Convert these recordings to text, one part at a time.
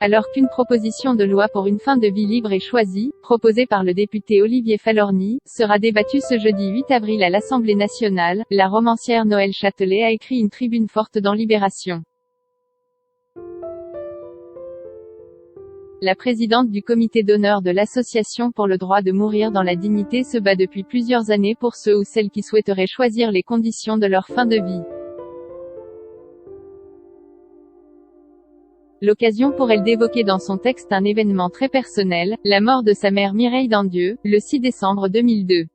Alors qu'une proposition de loi pour une fin de vie libre et choisie, proposée par le député Olivier Falorni, sera débattue ce jeudi 8 avril à l'Assemblée nationale, la romancière Noël Châtelet a écrit une tribune forte dans Libération. La présidente du comité d'honneur de l'Association pour le droit de mourir dans la dignité se bat depuis plusieurs années pour ceux ou celles qui souhaiteraient choisir les conditions de leur fin de vie. L'occasion pour elle d'évoquer dans son texte un événement très personnel, la mort de sa mère Mireille Dandieu, le 6 décembre 2002.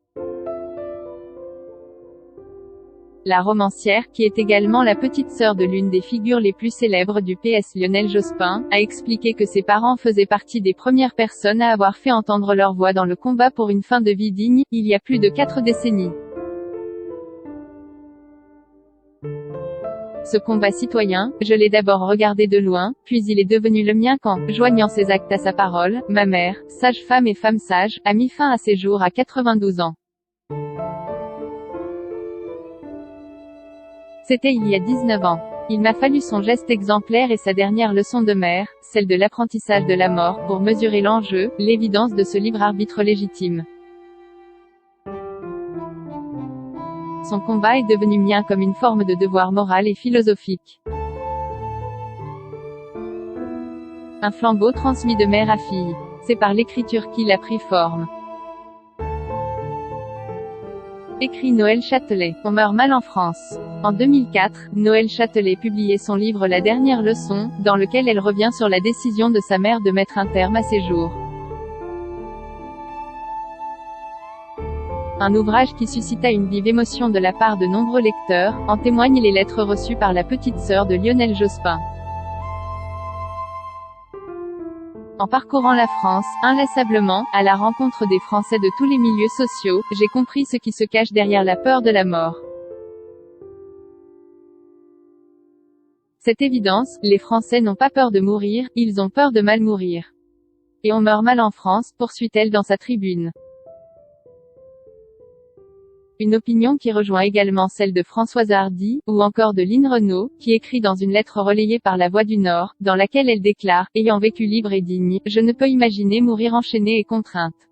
La romancière, qui est également la petite sœur de l'une des figures les plus célèbres du PS Lionel Jospin, a expliqué que ses parents faisaient partie des premières personnes à avoir fait entendre leur voix dans le combat pour une fin de vie digne, il y a plus de 4 décennies. Ce combat citoyen, je l'ai d'abord regardé de loin, puis il est devenu le mien quand, joignant ses actes à sa parole, ma mère, sage-femme et femme sage, a mis fin à ses jours à 92 ans. C'était il y a 19 ans. Il m'a fallu son geste exemplaire et sa dernière leçon de mère, celle de l'apprentissage de la mort, pour mesurer l'enjeu, l'évidence de ce libre arbitre légitime. Son combat est devenu mien comme une forme de devoir moral et philosophique. Un flambeau transmis de mère à fille. C'est par l'écriture qu'il a pris forme. Écrit Noël Châtelet. On meurt mal en France. En 2004, Noël Châtelet publiait son livre La dernière leçon, dans lequel elle revient sur la décision de sa mère de mettre un terme à ses jours. Un ouvrage qui suscita une vive émotion de la part de nombreux lecteurs, en témoignent les lettres reçues par la petite sœur de Lionel Jospin. En parcourant la France, inlassablement, à la rencontre des Français de tous les milieux sociaux, j'ai compris ce qui se cache derrière la peur de la mort. Cette évidence, les Français n'ont pas peur de mourir, ils ont peur de mal mourir. Et on meurt mal en France, poursuit-elle dans sa tribune. Une opinion qui rejoint également celle de Françoise Hardy, ou encore de Line Renaud, qui écrit dans une lettre relayée par La Voix du Nord, dans laquelle elle déclare « Ayant vécu libre et digne, je ne peux imaginer mourir enchaînée et contrainte.